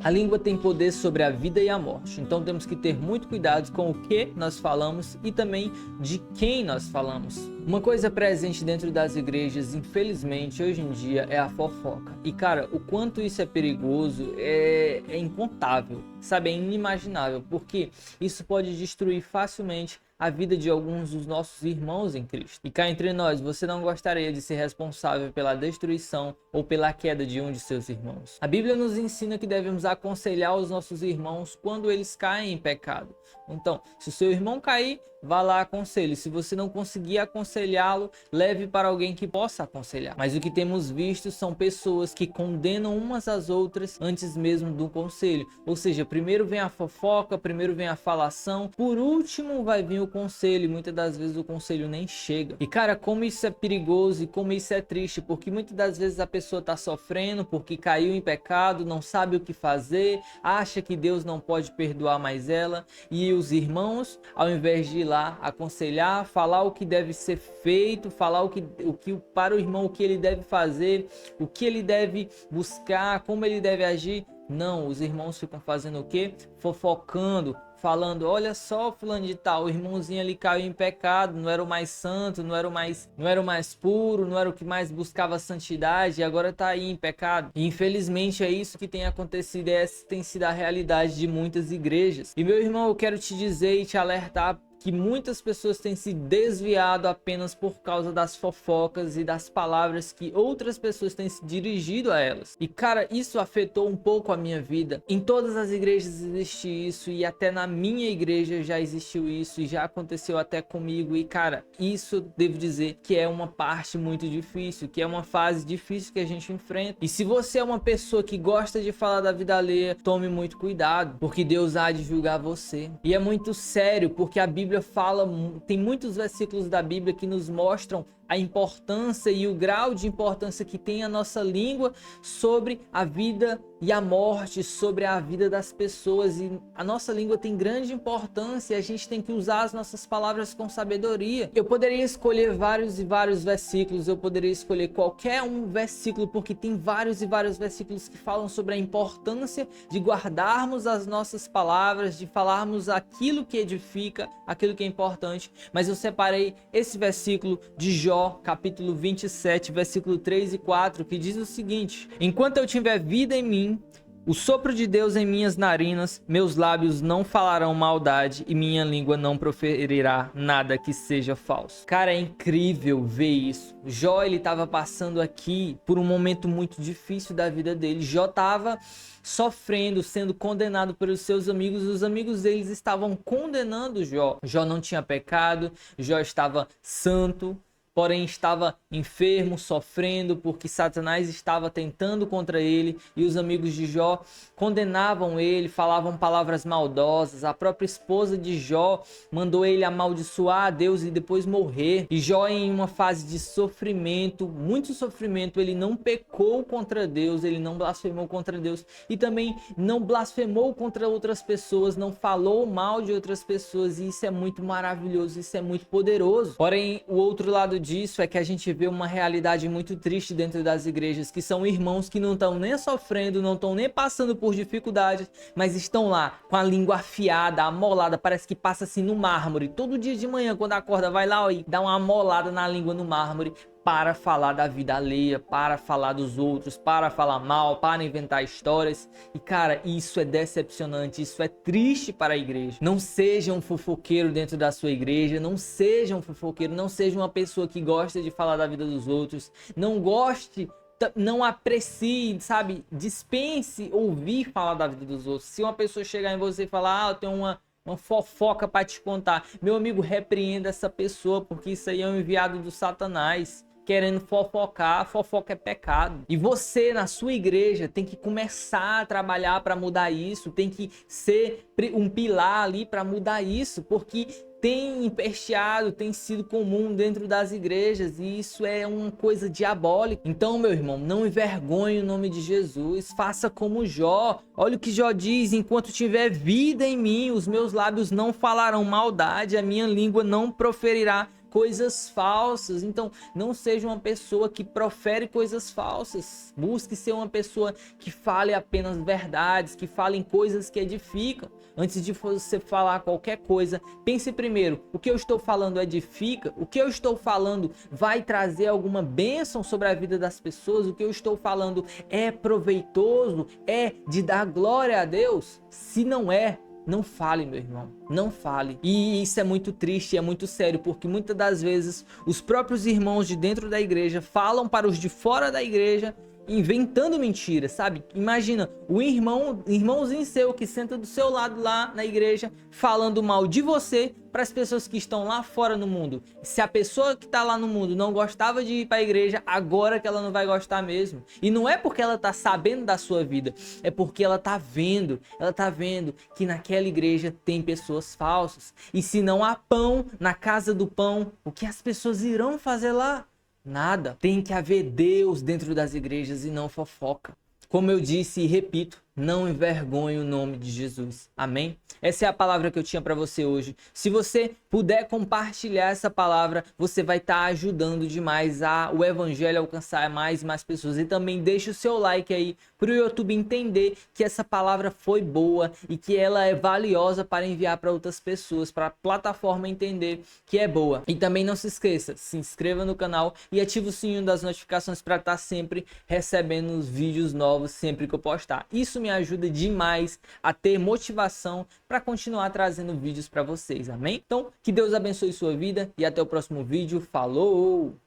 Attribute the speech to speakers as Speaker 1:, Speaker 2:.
Speaker 1: A língua tem poder sobre a vida e a morte, então temos que ter muito cuidado com o que nós falamos e também de quem nós falamos. Uma coisa presente dentro das igrejas, infelizmente, hoje em dia, é a fofoca. E cara, o quanto isso é perigoso é incontável, sabe? É inimaginável, porque isso pode destruir facilmente a vida de alguns dos nossos irmãos em Cristo. E cá entre nós, você não gostaria de ser responsável pela destruição ou pela queda de um de seus irmãos. A Bíblia nos ensina que devemos aconselhar os nossos irmãos quando eles caem em pecado. Então, se o seu irmão cair, vá lá, aconselhe. Se você não conseguir aconselhá-lo, leve para alguém que possa aconselhar. Mas o que temos visto são pessoas que condenam umas às outras antes mesmo do conselho. Ou seja, primeiro vem a fofoca, primeiro vem a falação, por último vai vir o conselho. E muitas das vezes o conselho nem chega. E cara, como isso é perigoso e como isso é triste, porque muitas das vezes a pessoa está sofrendo porque caiu em pecado, não sabe o que fazer, acha que Deus não pode perdoar mais ela, e os irmãos, ao invés de ir lá aconselhar, falar o que deve ser feito, falar o que para o irmão, o que ele deve fazer, o que ele deve buscar, como ele deve agir, não, os irmãos ficam fazendo o quê? Fofocando, falando, olha só fulano de tal, o irmãozinho ali caiu em pecado, não era o mais santo, não era o mais puro, não era o que mais buscava santidade, e agora tá aí em pecado. E infelizmente é isso que tem acontecido, essa tem sido a realidade de muitas igrejas. E meu irmão, eu quero te dizer e te alertar que muitas pessoas têm se desviado apenas por causa das fofocas e das palavras que outras pessoas têm se dirigido a elas. E cara, isso afetou um pouco a minha vida. Em todas as igrejas existe isso, e até na minha igreja já existiu isso, e já aconteceu até comigo. E cara, isso devo dizer que é uma parte muito difícil, que é uma fase difícil que a gente enfrenta. E se você é uma pessoa que gosta de falar da vida alheia, tome muito cuidado, porque Deus há de julgar você. E é muito sério, porque a Bíblia fala, tem muitos versículos da Bíblia que nos mostram a importância e o grau de importância que tem a nossa língua sobre a vida e a morte, sobre a vida das pessoas. E a nossa língua tem grande importância, e a gente tem que usar as nossas palavras com sabedoria. Eu poderia escolher vários e vários versículos, eu poderia escolher qualquer um versículo, porque tem vários e vários versículos que falam sobre a importância de guardarmos as nossas palavras, de falarmos aquilo que edifica, aquilo que é importante. Mas eu separei esse versículo de Jó, capítulo 27, versículo 3 e 4, que diz o seguinte: enquanto eu tiver vida em mim, o sopro de Deus em minhas narinas, meus lábios não falarão maldade e minha língua não proferirá nada que seja falso. Cara, é incrível ver isso. Jó, ele estava passando aqui por um momento muito difícil da vida dele. Jó estava sofrendo, sendo condenado pelos seus amigos. Os amigos deles estavam condenando Jó. Jó não tinha pecado, Jó estava santo, porém estava enfermo, sofrendo, porque Satanás estava tentando contra ele, e os amigos de Jó condenavam ele, falavam palavras maldosas. A própria esposa de Jó mandou ele amaldiçoar a Deus e depois morrer. E Jó, em uma fase de sofrimento, muito sofrimento, ele não pecou contra Deus, ele não blasfemou contra Deus, e também não blasfemou contra outras pessoas, não falou mal de outras pessoas. E isso é muito maravilhoso, isso é muito poderoso. Porém, o outro lado disso é que a gente vê uma realidade muito triste dentro das igrejas, que são irmãos que não estão nem sofrendo, não estão nem passando por dificuldades, mas estão lá com a língua afiada, amolada, parece que passa assim no mármore. Todo dia de manhã, quando acorda, vai lá e dá uma amolada na língua no mármore, para falar da vida alheia, para falar dos outros, para falar mal, para inventar histórias. E cara, isso é decepcionante, isso é triste para a igreja. Não seja um fofoqueiro dentro da sua igreja, não seja um fofoqueiro, não seja uma pessoa que gosta de falar da vida dos outros, não aprecie, sabe, dispense ouvir falar da vida dos outros. Se uma pessoa chegar em você e falar, eu tenho uma fofoca para te contar, meu amigo, repreenda essa pessoa, porque isso aí é um enviado do Satanás querendo fofocar. Fofoca é pecado. E você, na sua igreja, tem que começar a trabalhar para mudar isso, tem que ser um pilar ali para mudar isso, porque tem empesteado, tem sido comum dentro das igrejas, e isso é uma coisa diabólica. Então, meu irmão, não envergonhe o nome de Jesus, faça como Jó. Olha o que Jó diz: enquanto tiver vida em mim, os meus lábios não falarão maldade, a minha língua não proferirá coisas falsas. Então, não seja uma pessoa que profere coisas falsas. Busque ser uma pessoa que fale apenas verdades, que fale coisas que edificam. Antes de você falar qualquer coisa, pense primeiro, o que eu estou falando edifica? O que eu estou falando vai trazer alguma bênção sobre a vida das pessoas? O que eu estou falando é proveitoso? É de dar glória a Deus? Se não é, não fale, meu irmão, não fale. E isso é muito triste, é muito sério, porque muitas das vezes os próprios irmãos de dentro da igreja falam para os de fora da igreja, inventando mentiras, sabe? Imagina o irmãozinho seu que senta do seu lado lá na igreja, falando mal de você para as pessoas que estão lá fora no mundo. Se a pessoa que está lá no mundo não gostava de ir para a igreja, agora que ela não vai gostar mesmo. E não é porque ela tá sabendo da sua vida, é porque ela tá vendo que naquela igreja tem pessoas falsas. E se não há pão na casa do pão, o que as pessoas irão fazer lá? Nada. Tem que haver Deus dentro das igrejas e não fofoca. Como eu disse e repito, não envergonhe o nome de Jesus. Amém? Essa é a palavra que eu tinha para você hoje. Se você puder compartilhar essa palavra, você vai estar ajudando demais o evangelho a alcançar mais e mais pessoas. E também deixa o seu like aí para o YouTube entender que essa palavra foi boa e que ela é valiosa para enviar para outras pessoas, para a plataforma entender que é boa. E também não se esqueça, se inscreva no canal e ative o sininho das notificações para estar sempre recebendo os vídeos novos sempre que eu postar. Isso me ajuda demais a ter motivação para continuar trazendo vídeos para vocês, amém? Então, que Deus abençoe sua vida e até o próximo vídeo. Falou!